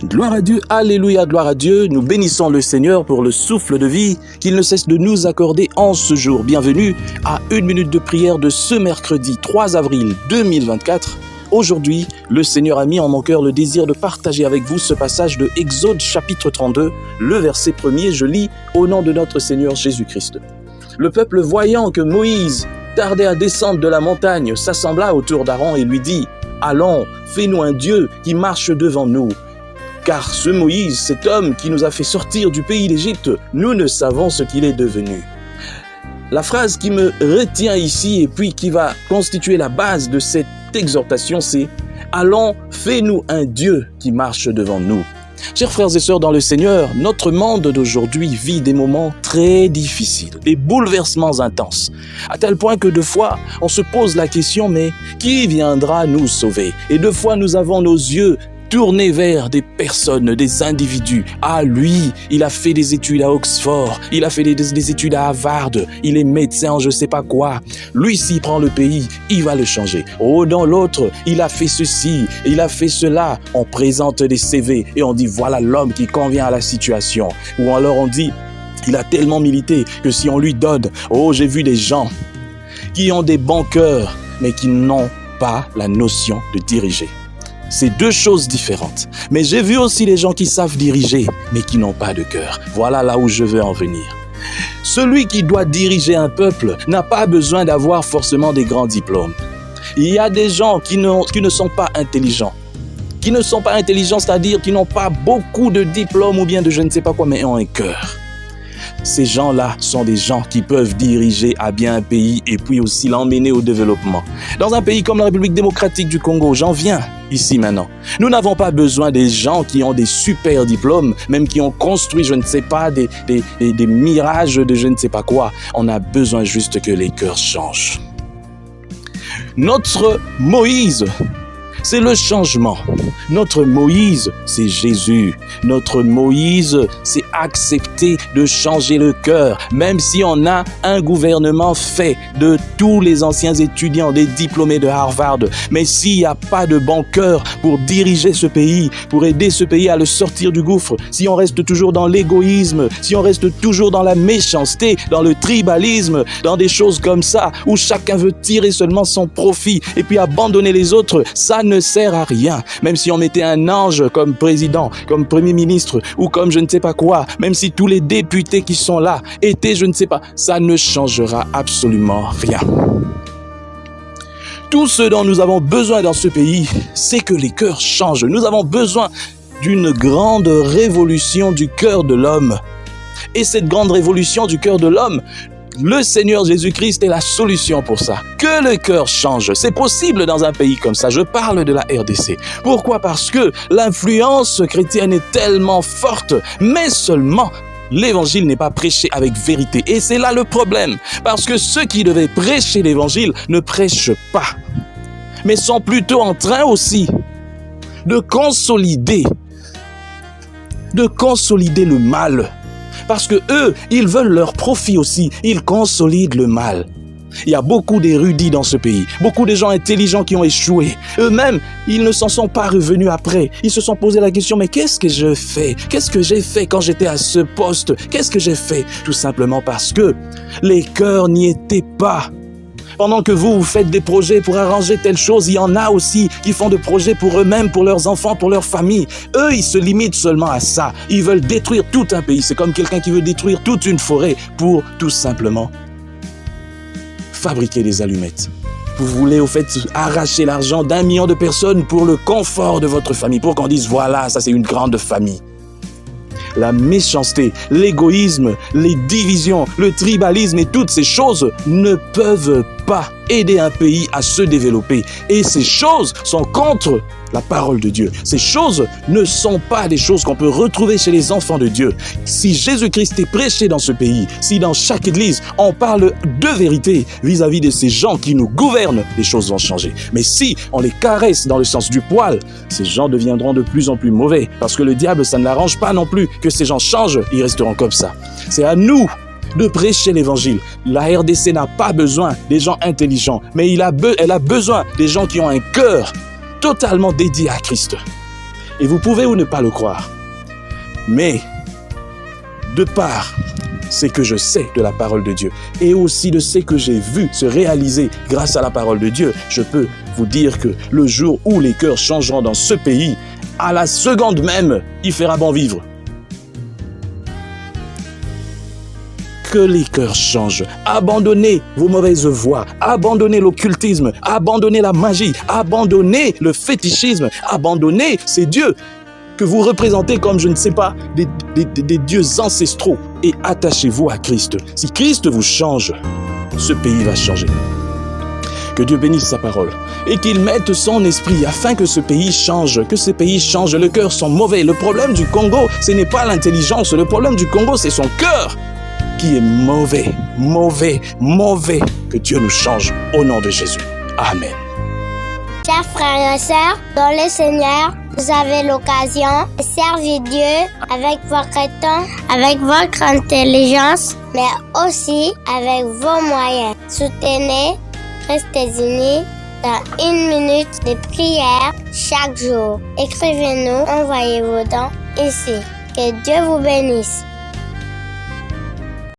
Gloire à Dieu, alléluia, gloire à Dieu. Nous bénissons le Seigneur pour le souffle de vie qu'il ne cesse de nous accorder en ce jour. Bienvenue à 1 minute de prière de ce mercredi 3 avril 2024. Aujourd'hui, le Seigneur a mis en mon cœur le désir de partager avec vous ce passage de Exode chapitre 32, le verset 1er. Je lis au nom de notre Seigneur Jésus-Christ. Le peuple, voyant que Moïse tardait à descendre de la montagne, s'assembla autour d'Aaron et lui dit « Allons, fais-nous un Dieu qui marche devant nous. Car ce Moïse, cet homme qui nous a fait sortir du pays d'Égypte, nous ne savons ce qu'il est devenu. » La phrase qui me retient ici et puis qui va constituer la base de cette exhortation, c'est « Allons, fais-nous un Dieu qui marche devant nous. » Chers frères et sœurs dans le Seigneur, notre monde d'aujourd'hui vit des moments très difficiles, des bouleversements intenses, à tel point que deux fois, on se pose la question « Mais qui viendra nous sauver ?» Et deux fois, nous avons nos yeux tourné vers des personnes, des individus. Ah, lui, il a fait des études à Oxford, il a fait des études à Harvard, il est médecin, je sais pas quoi. Lui, s'il prend le pays, il va le changer. Oh, dans l'autre, il a fait ceci, il a fait cela. On présente des CV et on dit, voilà l'homme qui convient à la situation. Ou alors on dit, il a tellement milité que si on lui donne, oh, j'ai vu des gens qui ont des bons cœurs, mais qui n'ont pas la notion de diriger. C'est deux choses différentes. Mais j'ai vu aussi les gens qui savent diriger, mais qui n'ont pas de cœur. Voilà là où je veux en venir. Celui qui doit diriger un peuple n'a pas besoin d'avoir forcément des grands diplômes. Il y a des gens qui ne sont pas intelligents. Qui ne sont pas intelligents, c'est-à-dire qui n'ont pas beaucoup de diplômes ou bien de je ne sais pas quoi, mais ont un cœur. Ces gens-là sont des gens qui peuvent diriger à bien un pays et puis aussi l'emmener au développement. Dans un pays comme la République démocratique du Congo, j'en viens ici maintenant. Nous n'avons pas besoin des gens qui ont des super diplômes, même qui ont construit, je ne sais pas, des mirages de je ne sais pas quoi. On a besoin juste que les cœurs changent. Notre Moïse, c'est le changement. Notre Moïse, c'est Jésus. Notre Moïse, c'est accepter de changer le cœur. Même si on a un gouvernement fait de tous les anciens étudiants, des diplômés de Harvard. Mais s'il n'y a pas de bon cœur pour diriger ce pays, pour aider ce pays à le sortir du gouffre, si on reste toujours dans l'égoïsme, si on reste toujours dans la méchanceté, dans le tribalisme, dans des choses comme ça, où chacun veut tirer seulement son profit et puis abandonner les autres, ça ne sert à rien. Même si on mettait un ange comme président, comme premier ministre ou comme je ne sais pas quoi, même si tous les députés qui sont là étaient je ne sais pas, ça ne changera absolument rien. Tout ce dont nous avons besoin dans ce pays, c'est que les cœurs changent. Nous avons besoin d'une grande révolution du cœur de l'homme. Et cette grande révolution du cœur de l'homme, le Seigneur Jésus-Christ est la solution pour ça. Que le cœur change. C'est possible dans un pays comme ça. Je parle de la RDC. Pourquoi? Parce que l'influence chrétienne est tellement forte, mais seulement l'évangile n'est pas prêché avec vérité. Et c'est là le problème. Parce que ceux qui devaient prêcher l'évangile ne prêchent pas, mais sont plutôt en train aussi de consolider le mal. Parce que eux, ils veulent leur profit aussi. Ils consolident le mal. Il y a beaucoup d'érudits dans ce pays. Beaucoup de gens intelligents qui ont échoué. Eux-mêmes, ils ne s'en sont pas revenus après. Ils se sont posé la question, mais qu'est-ce que je fais? Qu'est-ce que j'ai fait quand j'étais à ce poste? Qu'est-ce que j'ai fait? Tout simplement parce que les cœurs n'y étaient pas. Pendant que vous faites des projets pour arranger telle chose, il y en a aussi qui font des projets pour eux-mêmes, pour leurs enfants, pour leur famille. Eux, ils se limitent seulement à ça. Ils veulent détruire tout un pays. C'est comme quelqu'un qui veut détruire toute une forêt pour tout simplement fabriquer des allumettes. Vous voulez au fait arracher l'argent d'1 million de personnes pour le confort de votre famille, pour qu'on dise voilà, ça c'est une grande famille. La méchanceté, l'égoïsme, les divisions, le tribalisme et toutes ces choses ne peuvent pas aider un pays à se développer. Et ces choses sont contre la parole de Dieu. Ces choses ne sont pas des choses qu'on peut retrouver chez les enfants de Dieu. Si Jésus-Christ est prêché dans ce pays, si dans chaque église, on parle de vérité vis-à-vis de ces gens qui nous gouvernent, les choses vont changer. Mais si on les caresse dans le sens du poil, ces gens deviendront de plus en plus mauvais. Parce que le diable, ça ne l'arrange pas non plus que ces gens changent, ils resteront comme ça. C'est à nous de prêcher l'évangile. La RDC n'a pas besoin des gens intelligents, mais elle a besoin des gens qui ont un cœur totalement dédié à Christ. Et vous pouvez ou ne pas le croire. Mais, de part ce que je sais de la parole de Dieu et aussi de ce que j'ai vu se réaliser grâce à la parole de Dieu, je peux vous dire que le jour où les cœurs changeront dans ce pays, à la seconde même, il fera bon vivre. Que les cœurs changent. Abandonnez vos mauvaises voies. Abandonnez l'occultisme. Abandonnez la magie. Abandonnez le fétichisme. Abandonnez ces dieux que vous représentez comme, je ne sais pas, des dieux ancestraux. Et attachez-vous à Christ. Si Christ vous change, ce pays va changer. Que Dieu bénisse sa parole et qu'il mette son esprit afin que ce pays change, que ce pays change. Les cœurs sont mauvais. Le problème du Congo, ce n'est pas l'intelligence. Le problème du Congo, c'est son cœur qui est mauvais, mauvais, mauvais. Que Dieu nous change au nom de Jésus. Amen. Chers frères et sœurs, dans le Seigneur, vous avez l'occasion de servir Dieu avec votre temps, avec votre intelligence, mais aussi avec vos moyens. Soutenez, restez unis dans 1 minute de prière chaque jour. Écrivez-nous, envoyez vos dons ici. Que Dieu vous bénisse.